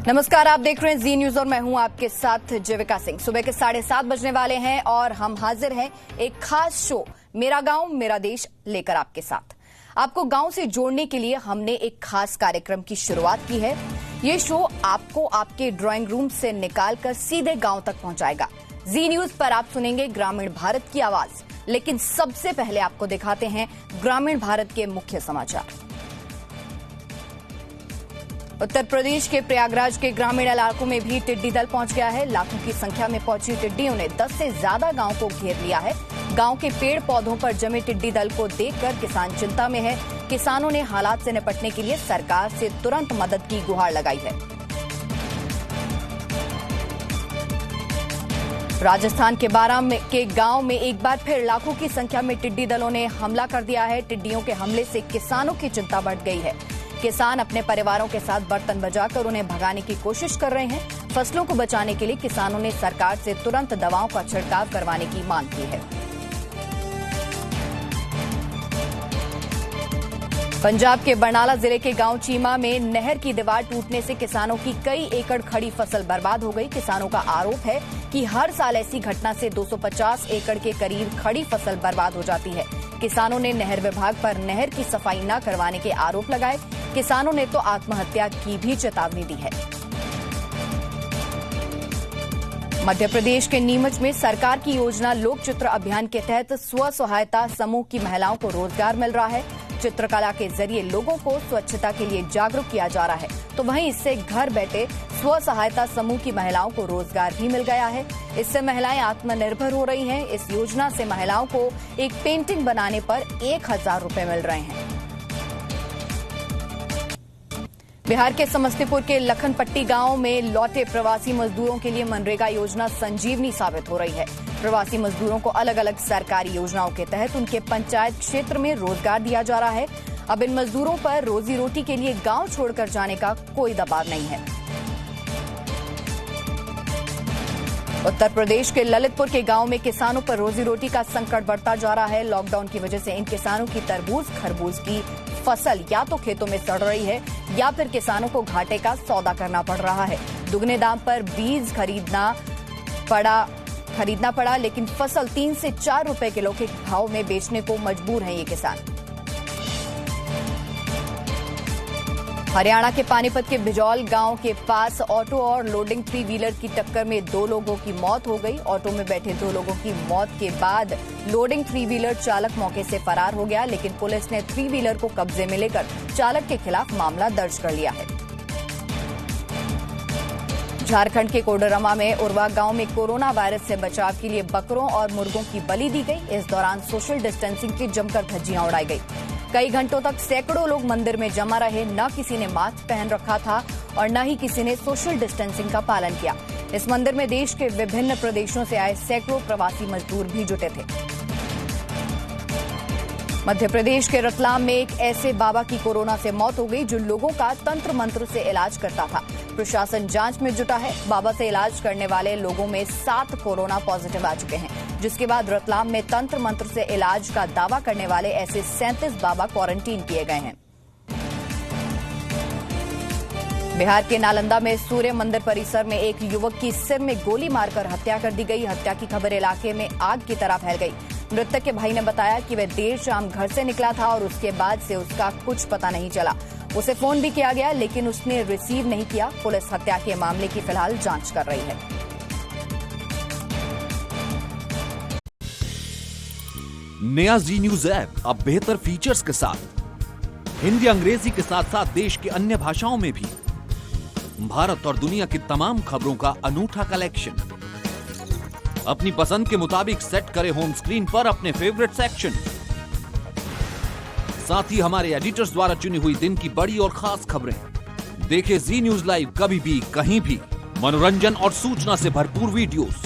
नमस्कार, आप देख रहे हैं जी न्यूज और मैं हूं आपके साथ जीविका सिंह। सुबह के 7:30 बजने वाले हैं और हम हाजिर हैं एक खास शो मेरा गांव मेरा देश लेकर आपके साथ। आपको गांव से जोड़ने के लिए हमने एक खास कार्यक्रम की शुरुआत की है। ये शो आपको आपके ड्राइंग रूम से निकालकर सीधे गांव तक पहुंचाएगा। जी न्यूज पर आप सुनेंगे ग्रामीण भारत की आवाज, लेकिन सबसे पहले आपको दिखाते हैं ग्रामीण भारत के मुख्य समाचार। उत्तर प्रदेश के प्रयागराज के ग्रामीण इलाकों में भी टिड्डी दल पहुंच गया है। लाखों की संख्या में पहुंची टिड्डियों ने 10 से ज्यादा गांव को घेर लिया है। गांव के पेड़ पौधों पर जमे टिड्डी दल को देखकर किसान चिंता में है। किसानों ने हालात से निपटने के लिए सरकार से तुरंत मदद की गुहार लगाई है। राजस्थान के बारां के गांव में एक बार फिर लाखों की संख्या में टिड्डी दलों ने हमला कर दिया है। टिड्डियों के हमले से किसानों की चिंता बढ़ गई है। किसान अपने परिवारों के साथ बर्तन बजाकर उन्हें भगाने की कोशिश कर रहे हैं। फसलों को बचाने के लिए किसानों ने सरकार से तुरंत दवाओं का छिड़काव करवाने की मांग की है। पंजाब के बरनाला जिले के गांव चीमा में नहर की दीवार टूटने से किसानों की कई एकड़ खड़ी फसल बर्बाद हो गई। किसानों का आरोप है कि हर साल ऐसी घटना से 250 एकड़ के करीब खड़ी फसल बर्बाद हो जाती है। किसानों ने नहर विभाग पर नहर की सफाई न करवाने के आरोप लगाए। किसानों ने तो आत्महत्या की भी चेतावनी दी है। मध्य प्रदेश के नीमच में सरकार की योजना लोक चित्र अभियान के तहत स्व सहायता समूह की महिलाओं को रोजगार मिल रहा है। चित्रकला के जरिए लोगों को स्वच्छता के लिए जागरूक किया जा रहा है, तो वहीं इससे घर बैठे स्व सहायता समूह की महिलाओं को रोजगार भी मिल गया है। इससे महिलाएं आत्मनिर्भर हो रही हैं। इस योजना से महिलाओं को एक पेंटिंग बनाने पर 1000 रुपए मिल रहे हैं। बिहार के समस्तीपुर के लखनपट्टी गांव में लौटे प्रवासी मजदूरों के लिए मनरेगा योजना संजीवनी साबित हो रही है। प्रवासी मजदूरों को अलग अलग सरकारी योजनाओं के तहत उनके पंचायत क्षेत्र में रोजगार दिया जा रहा है। अब इन मजदूरों पर रोजी रोटी के लिए गांव छोड़कर जाने का कोई दबाव नहीं है। उत्तर प्रदेश के ललितपुर के गांव में किसानों पर रोजी रोटी का संकट बढ़ता जा रहा है। लॉकडाउन की वजह से इन किसानों की तरबूज खरबूज की फसल या तो खेतों में सड़ रही है या फिर किसानों को घाटे का सौदा करना पड़ रहा है। दुगने दाम पर बीज खरीदना पड़ा, लेकिन फसल 3 से 4 रुपए किलो के भाव में बेचने को मजबूर हैं ये किसान। हरियाणा के पानीपत के बिजौल गांव के पास ऑटो और लोडिंग 3 व्हीलर की टक्कर में 2 लोगों की मौत हो गई। ऑटो में बैठे 2 लोगों की मौत के बाद लोडिंग 3 व्हीलर चालक मौके से फरार हो गया, लेकिन पुलिस ने 3 व्हीलर को कब्जे में लेकर चालक के खिलाफ मामला दर्ज कर लिया है। झारखंड के कोडरमा में उरवा गांव में कोरोना वायरस से बचाव के लिए बकरों और मुर्गों की बलि दी गई। इस दौरान सोशल डिस्टेंसिंग की जमकर धज्जियां उड़ाई गई। कई घंटों तक सैकड़ों लोग मंदिर में जमा रहे। न किसी ने मास्क पहन रखा था और न ही किसी ने सोशल डिस्टेंसिंग का पालन किया। इस मंदिर में देश के विभिन्न प्रदेशों से आए सैकड़ों प्रवासी मजदूर भी जुटे थे। मध्य प्रदेश के रतलाम में एक ऐसे बाबा की कोरोना से मौत हो गई जो लोगों का तंत्र मंत्र से इलाज करता था। प्रशासन जांच में जुटा है। बाबा से इलाज करने वाले लोगों में 7 कोरोना पॉजिटिव आ चुके हैं, जिसके बाद रतलाम में तंत्र मंत्र से इलाज का दावा करने वाले ऐसे 37 बाबा क्वारंटीन किए गए हैं। बिहार के नालंदा में सूर्य मंदिर परिसर में एक युवक की सिर में गोली मारकर हत्या कर दी गई। हत्या की खबर इलाके में आग की तरह फैल गई। मृतक के भाई ने बताया कि वह देर शाम घर से निकला था और उसके बाद से उसका कुछ पता नहीं चला। उसे फोन भी किया गया, लेकिन उसने रिसीव नहीं किया। पुलिस हत्या के मामले की फिलहाल जांच कर रही है। नया जी न्यूज ऐप अब बेहतर फीचर्स के साथ हिंदी अंग्रेजी के साथ साथ देश की अन्य भाषाओं में भी भारत और दुनिया की तमाम खबरों का अनूठा कलेक्शन। अपनी पसंद के मुताबिक सेट करें होम स्क्रीन पर अपने फेवरेट सेक्शन। साथ ही हमारे एडिटर्स द्वारा चुनी हुई दिन की बड़ी और खास खबरें। देखें जी न्यूज लाइव कभी भी कहीं भी। मनोरंजन और सूचना से भरपूर वीडियोस,